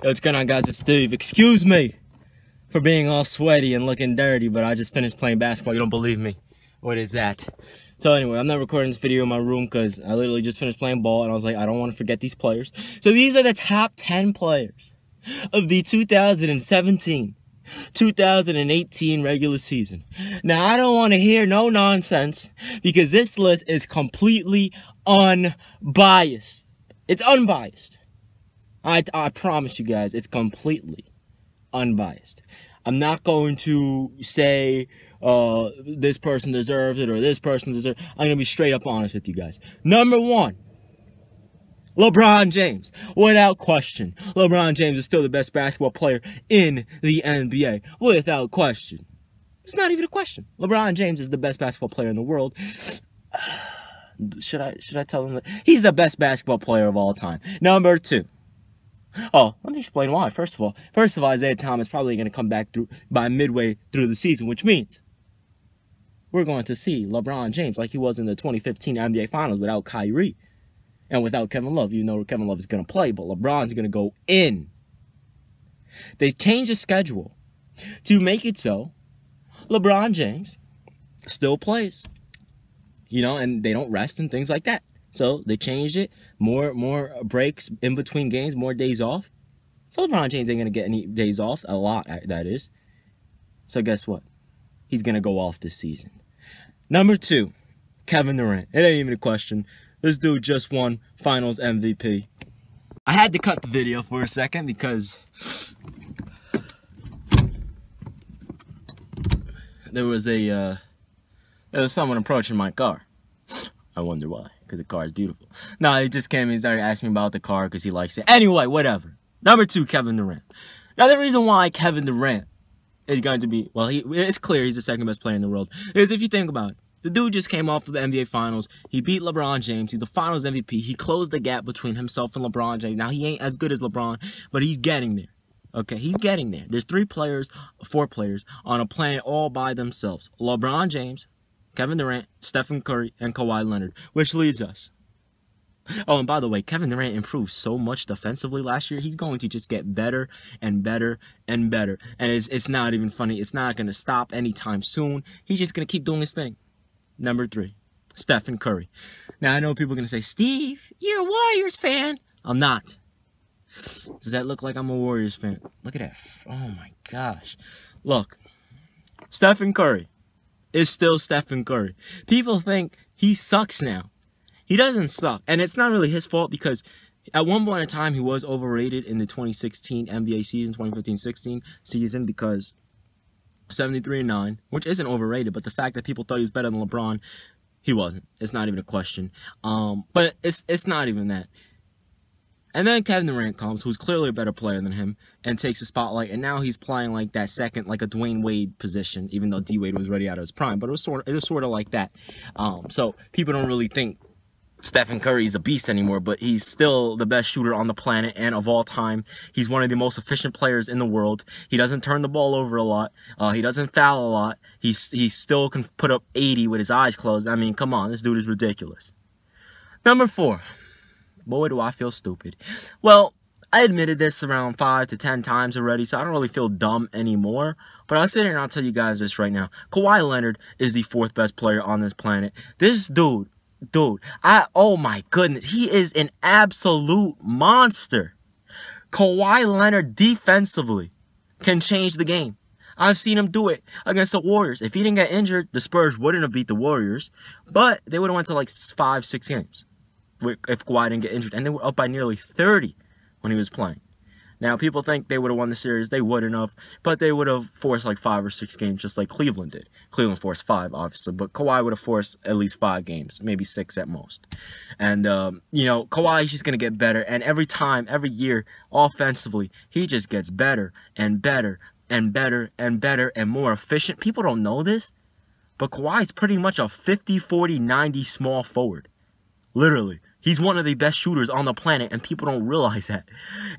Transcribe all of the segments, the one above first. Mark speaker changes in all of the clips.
Speaker 1: What's going on, guys? It's Steve. Excuse me for being all sweaty and looking dirty, but I just finished playing basketball. You don't believe me? What is that? So anyway, I'm not recording this video in my room because I literally just finished playing ball, and I was like, I don't want to forget these players. So these are the top 10 players of the 2017-2018 regular season. Now, I don't want to hear no nonsense because this list is completely unbiased. It's unbiased. I promise you guys, it's completely unbiased. I'm not going to say this person deserves it or this person deserves it. I'm going to be straight up honest with you guys. Number one, LeBron James. Without question, LeBron James is still the best basketball player in the NBA. Without question. It's not even a question. LeBron James is the best basketball player in the world. Should I tell them that? He's the best basketball player of all time. Number two. Oh, let me explain why. First of all, Isaiah Thomas is probably going to come back by midway through the season, which means we're going to see LeBron James like he was in the 2015 NBA Finals without Kyrie and without Kevin Love. You know Kevin Love is going to play, but LeBron's going to go in. They changed the schedule to make it so LeBron James still plays, you know, and they don't rest and things like that. So they changed it, more breaks in between games, more days off. So LeBron James ain't going to get any days off, a lot, that is. So guess what? He's going to go off this season. Number two, Kevin Durant. It ain't even a question. This dude just won Finals MVP. I had to cut the video for a second because there was someone approaching my car. I wonder why, because the car is beautiful. No, he just came and he started asking me about the car because he likes it. Anyway, whatever. Number two, Kevin Durant. Now, the reason why Kevin Durant is going to be, well, it's clear he's the second best player in the world, is if you think about it. The dude just came off of the NBA Finals. He beat LeBron James. He's the Finals MVP. He closed the gap between himself and LeBron James. Now, he ain't as good as LeBron, but he's getting there. Okay, he's getting there. There's four players on a planet all by themselves. LeBron James, Kevin Durant, Stephen Curry, and Kawhi Leonard, which leads us. Oh, and by the way, Kevin Durant improved so much defensively last year. He's going to just get better and better and better. And it's not even funny. It's not going to stop anytime soon. He's just going to keep doing his thing. Number three, Stephen Curry. Now, I know people are going to say, Steve, you're a Warriors fan. I'm not. Does that look like I'm a Warriors fan? Look at that. Oh, my gosh. Look, Stephen Curry is still Stephen Curry. People think he sucks now. He doesn't suck. And it's not really his fault because at one point in time, he was overrated in the 2016 NBA season, 2015-16 season because 73-9, which isn't overrated, but the fact that people thought he was better than LeBron, he wasn't. It's not even a question. But it's not even that. And then Kevin Durant comes, who's clearly a better player than him, and takes the spotlight. And now he's playing like that second, like a Dwayne Wade position, even though D Wade was already out of his prime. But it was sort of like that. So people don't really think Stephen Curry is a beast anymore, but he's still the best shooter on the planet and of all time. He's one of the most efficient players in the world. He doesn't turn the ball over a lot. He doesn't foul a lot. He still can put up 80 with his eyes closed. I mean, come on, this dude is ridiculous. Number four. Boy, do I feel stupid. Well, I admitted this around 5 to 10 times already, so I don't really feel dumb anymore. But I'll sit here and I'll tell you guys this right now. Kawhi Leonard is the fourth best player on this planet. This dude, oh my goodness, he is an absolute monster. Kawhi Leonard defensively can change the game. I've seen him do it against the Warriors. If he didn't get injured, the Spurs wouldn't have beat the Warriors, but they would have went to like 5-6 games if Kawhi didn't get injured, and they were up by nearly 30 when he was playing. Now, people think they would have won the series. They wouldn't have, but they would have forced like 5 or 6 games just like Cleveland did. Cleveland forced 5, obviously, but Kawhi would have forced at least 5 games, maybe 6 at most. And, you know, Kawhi's just going to get better, and every year, offensively, he just gets better and better and better and better and more efficient. People don't know this, but Kawhi's pretty much a 50-40-90 small forward. Literally. He's one of the best shooters on the planet, and people don't realize that.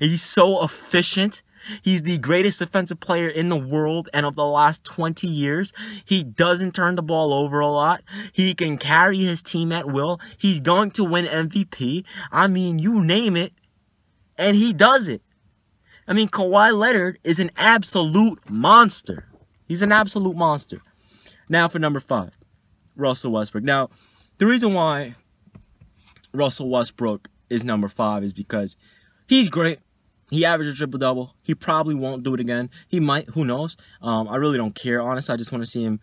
Speaker 1: He's so efficient. He's the greatest defensive player in the world, and of the last 20 years, he doesn't turn the ball over a lot. He can carry his team at will. He's going to win MVP. I mean, you name it, and he does it. I mean, Kawhi Leonard is an absolute monster. He's an absolute monster. Now for number 5, Russell Westbrook. Now, the reason why Russell Westbrook is number 5 is because he's great. He averaged a triple-double. He probably won't do it again. He might. Who knows? I really don't care, honestly. I just want to see him,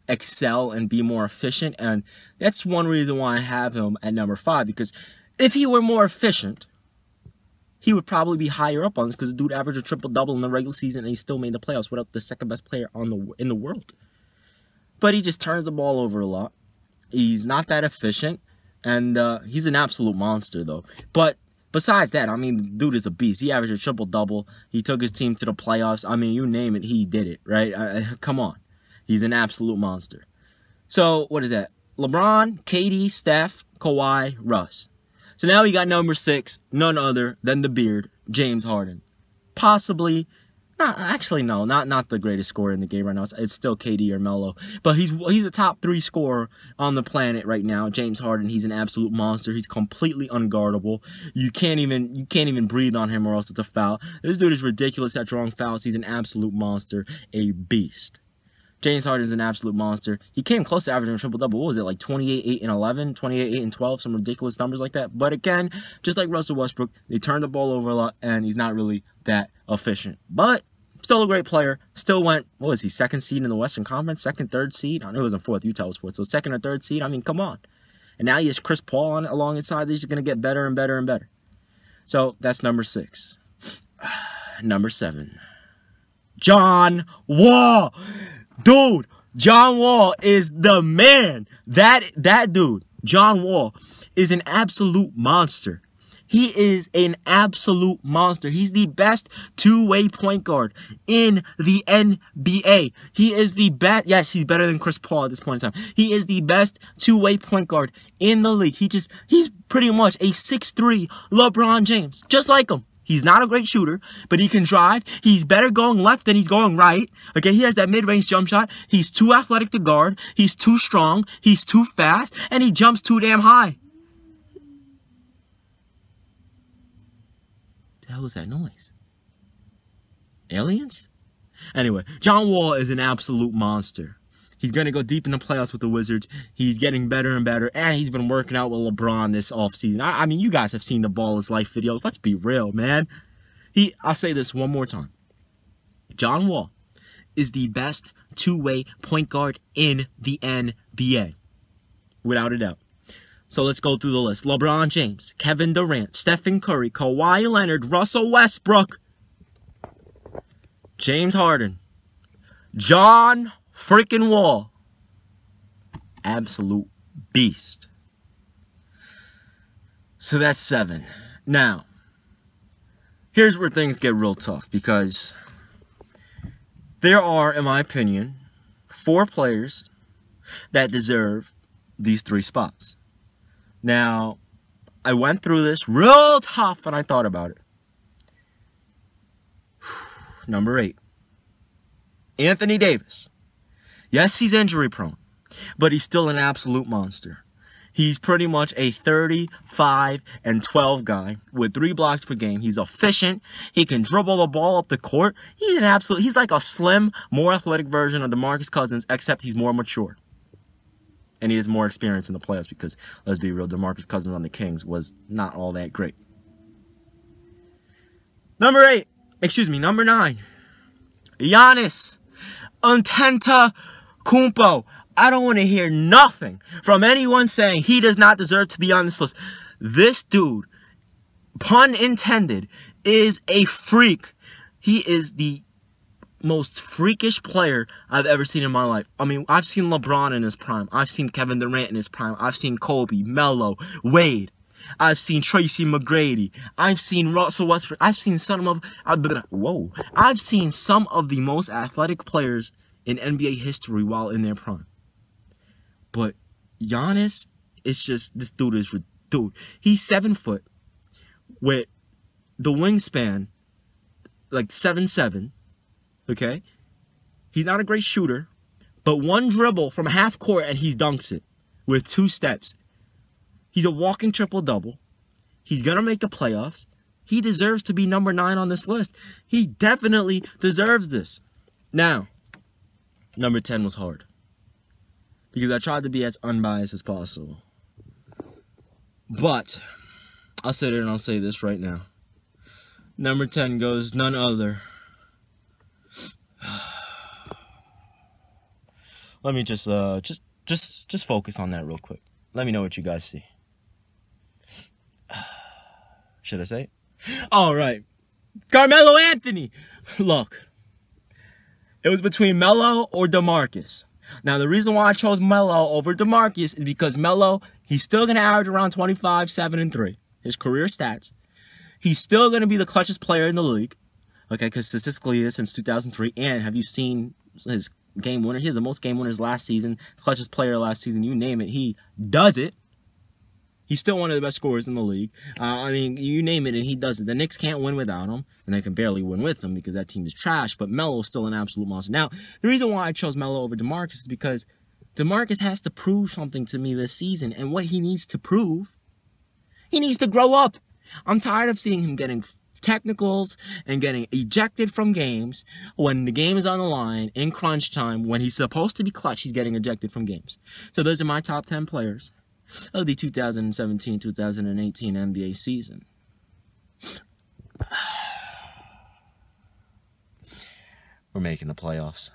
Speaker 1: excel and be more efficient. And that's one reason why I have him at number 5. Because if he were more efficient, he would probably be higher up on this, because the dude averaged a triple-double in the regular season and he still made the playoffs without the second-best player in the world. But he just turns the ball over a lot. He's not that efficient, and he's an absolute monster, though. But besides that, I mean, the dude is a beast. He averaged a triple-double. He took his team to the playoffs. I mean, you name it, he did it, right? Come on. He's an absolute monster. So, what is that? LeBron, KD, Steph, Kawhi, Russ. So now we got number 6, none other than the beard, James Harden. Possibly, not the greatest scorer in the game right now. It's still KD or Melo, but he's a top 3 scorer on the planet right now. James Harden, he's an absolute monster. He's completely unguardable. You can't even breathe on him or else it's a foul. This dude is ridiculous at drawing fouls. He's an absolute monster, a beast. James Harden is an absolute monster. He came close to averaging a triple-double. What was it, like 28, 8, and 11? 28, 8, and 12, some ridiculous numbers like that. But again, just like Russell Westbrook, they turn the ball over a lot, and he's not really that efficient. But still a great player. Still went, what was he, 2nd seed in the Western Conference? 2nd, 3rd seed? I know it wasn't 4th. Utah was 4th. So 2nd or 3rd seed? I mean, come on. And now he has Chris Paul along his side. He's just going to get better and better and better. So that's number 6. Number 7. John Wall. Dude, John Wall is the man. That dude, John Wall, is an absolute monster. He is an absolute monster. He's the best two-way point guard in the NBA. He is the best. Yes, he's better than Chris Paul at this point in time. He is the best two-way point guard in the league. He's pretty much a 6'3" LeBron James, just like him. He's not a great shooter, but he can drive. He's better going left than he's going right. Okay, he has that mid-range jump shot. He's too athletic to guard. He's too strong. He's too fast. And he jumps too damn high. The hell was that noise? Aliens? Anyway, John Wall is an absolute monster. He's going to go deep in the playoffs with the Wizards. He's getting better and better. And he's been working out with LeBron this offseason. I mean, you guys have seen the Ball is Life videos. Let's be real, man. I'll say this one more time. John Wall is the best two-way point guard in the NBA. Without a doubt. So let's go through the list. LeBron James, Kevin Durant, Stephen Curry, Kawhi Leonard, Russell Westbrook, James Harden, John freaking Wall. Absolute beast. So that's 7. Now, here's where things get real tough, because there are, in my opinion, 4 players that deserve these 3 spots. Now, I went through this real tough and I thought about it. Number 8. Anthony Davis. Yes, he's injury prone, but he's still an absolute monster. He's pretty much a 35 and 12 guy with 3 blocks per game. He's efficient. He can dribble the ball up the court. He's like a slim, more athletic version of DeMarcus Cousins, except he's more mature. And he has more experience in the playoffs because, let's be real, DeMarcus Cousins on the Kings was not all that great. Number 9. Giannis Antetokounmpo. I don't want to hear nothing from anyone saying he does not deserve to be on this list. This dude, pun intended, is a freak. He is the most freakish player I've ever seen in my life. I mean, I've seen LeBron in his prime. I've seen Kevin Durant in his prime. I've seen Kobe, Melo, Wade. I've seen Tracy McGrady. I've seen Russell Westbrook. I've seen some of the most athletic players in NBA history while in their prime. But Giannis, it's just, this dude is, he's 7 foot with the wingspan like 7'7". Okay? He's not a great shooter, but one dribble from half court and he dunks it with 2 steps. He's a walking triple-double. He's going to make the playoffs. He deserves to be number 9 on this list. He definitely deserves this. Now, number 10 was hard. Because I tried to be as unbiased as possible. But, I'll sit there and I'll say this right now. Number 10 goes none other. Let me just focus on that real quick. Let me know what you guys see. Should I say it? All right. Carmelo Anthony. Look. It was between Melo or DeMarcus. Now, the reason why I chose Melo over DeMarcus is because Melo, he's still going to average around 25, 7, and 3. His career stats. He's still going to be the clutchest player in the league. Okay, because statistically he is since 2003. And have you seen his game winner? He has the most game winners last season. Clutchest player last season. You name it. He does it. He's still one of the best scorers in the league. I mean, you name it and he does it. The Knicks can't win without him. And they can barely win with him because that team is trash. But Melo is still an absolute monster. Now, the reason why I chose Melo over DeMarcus is because DeMarcus has to prove something to me this season. And what he needs to prove, he needs to grow up. I'm tired of seeing him getting technicals and getting ejected from games when the game is on the line in crunch time. When he's supposed to be clutch, he's getting ejected from games. So those are my top 10 players of the 2017-2018 NBA season. We're making the playoffs.